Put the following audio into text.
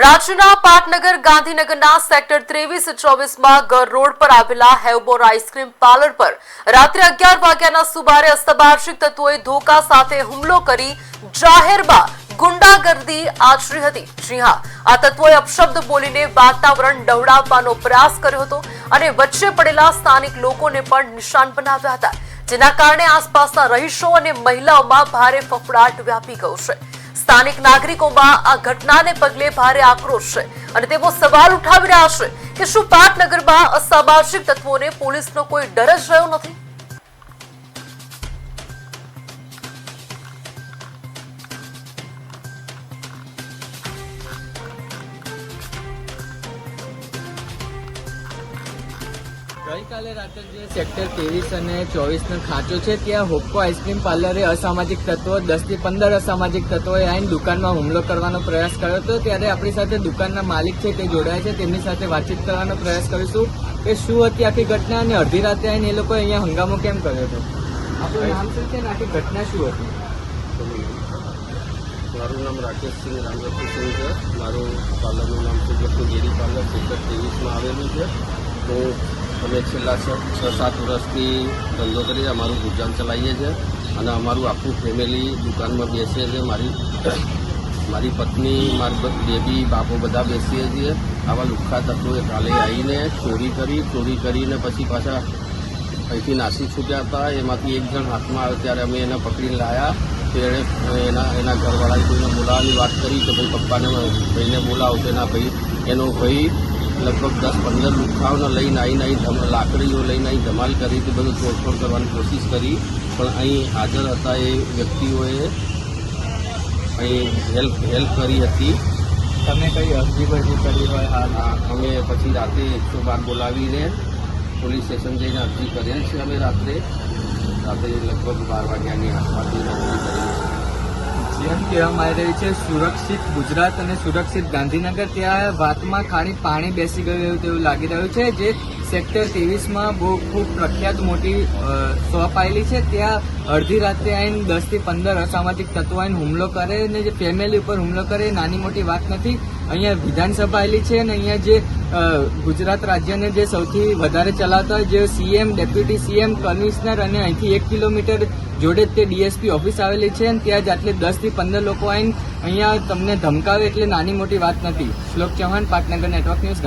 રાજ્યના પાટનગર ગાંધીનગરના સેક્ટર 23-24માં ગર રોડ પર આવેલા હેવમોર આઈસ્ક્રીમ પાર્લર પર રાત્રે 11 વાગ્યાના સુમારે અસ્તબારશીક તત્વોએ ધોકા સાથે હુમલો કરી જાહેરમાં ગુંડાગર્દી આચરી હતી। જી હા, આ તત્વોએ અપશબ્દ બોલીને વાતાવરણ ડહોળાવવાનો પ્રયાસ કર્યો હતો અને વચ્ચે પડેલા સ્થાનિક લોકોને પણ નિશાન બનાવ્યા હતા, જેના કારણે આસપાસના રહીશો અને મહિલાઓમાં ભારે ફફડાટ વ્યાપી ગયો છે। સ્થાનિક નાગરિકોમાં આ ઘટનાને પગલે ભારે આક્રોશ છે અને તેઓ સવાલ ઉઠાવી રહ્યા છે કે શું પાટનગરમાં અસામાજિક તત્વોને પોલીસનો કોઈ ડર જ રહ્યો નથી? ગઈકાલે રાત્રે જે સેક્ટર 23 અને 24 નો ખાંચો છે ત્યાં હોપ્પો આઈસ્ક્રીમ પાર્લરે અસામાજિક તત્વો 10 થી 15 અસામાજિક તત્વોએ આવીને દુકાનમાં હુમલો કરવાનો પ્રયાસ કર્યો હતો। ત્યારે આપણી સાથે દુકાનના માલિક છે તે જોડાયા છે, તેમની સાથે વાતચીત કરવાનો પ્રયાસ કરીશું કે શું હતી આખી ઘટના અને અડધી રાતે આવીને એ લોકો અહીંયા હંગામો કેમ કર્યો હતો। આપણું નામ શું છે અને આખી ઘટના શું હતી? મારું નામ રાકેશ સિંહ રામરતી સિંહ છે। મારું પાર્લરનું નામ સુગતનું ડેરી પાર્લર સેક્ટર 23માં આવેલું છે। તો અમે છેલ્લા 6-7 વર્ષથી ધંધો કરી અમારું ગુજરાન ચલાવીએ છીએ અને અમારું આખું ફેમિલી દુકાનમાં બેસીએ છીએ। મારી પત્ની, મારી બેબી, બાપો બધા બેસીએ છીએ। આવા લુખ્ખા તત્વોએ કાલે આવીને ચોરી કરીને પછી પાછા અહીંથી નાસી છૂટ્યા હતા। એમાંથી એક જણ હાથમાં આવ્યો ત્યારે અમે એને પકડીને લાવ્યા। તો એણે એના ઘરવાળાએ કોઈને બોલાવવાની વાત કરી કે ભાઈ પપ્પાને ભાઈને બોલાવો, તો એનો ભાઈ લગભગ 10-15 લુખ્ખાઓને લઈને આવીને લાકડીઓ લઈને અહીં ધમાલ કરી હતી, બધું તોડફોડ કરવાની કોશિશ કરી, પણ અહીં હાજર હતા એ વ્યક્તિઓએ અહીં હેલ્પ કરી હતી। તમે કઈ અરજી કરી હોય? હાલ અમે પછી રાતે 112 બોલાવીને પોલીસ સ્ટેશન જઈને અરજી કરેલ છે। અમે રાત્રે લગભગ 12 વાગ્યાની આસપાસની અરજી કરી છે। જેમ કહેવામાં આવી રહ્યું છે સુરક્ષિત ગુજરાત અને સુરક્ષિત ગાંધીનગર, ત્યાં વાતમાં ખાલી પાણી બેસી ગયું તેવું લાગી રહ્યું છે। જે સેક્ટર 23માં બહુ ખૂબ પ્રખ્યાત મોટી શોપ આવેલી છે, ત્યાં અડધી રાતે આવીને 10 થી 15 અસામાજિક તત્વો આવીને હુમલો કરે ને જે ફેમિલી ઉપર હુમલો કરે એ નાની મોટી વાત નથી। અહીંયા વિધાનસભા આવેલી છે અને અહીંયા જે ગુજરાત રાજ્યને જે સૌથી વધારે ચલાવતા હોય, જે સીએમ, ડેપ્યુટી સીએમ, કમિશનર અને અહીંથી 1 કિલોમીટર જોડે તે ડીએસપી ઓફિસ આવેલી છે અને ત્યાં જ આટલે 10 થી 15 લોકો આવીને અહીંયા તમને ધમકાવે એટલે નાની મોટી વાત નથી। શ્લોક ચૌહાણ, પાટનગર નેટવર્ક ન્યૂઝ।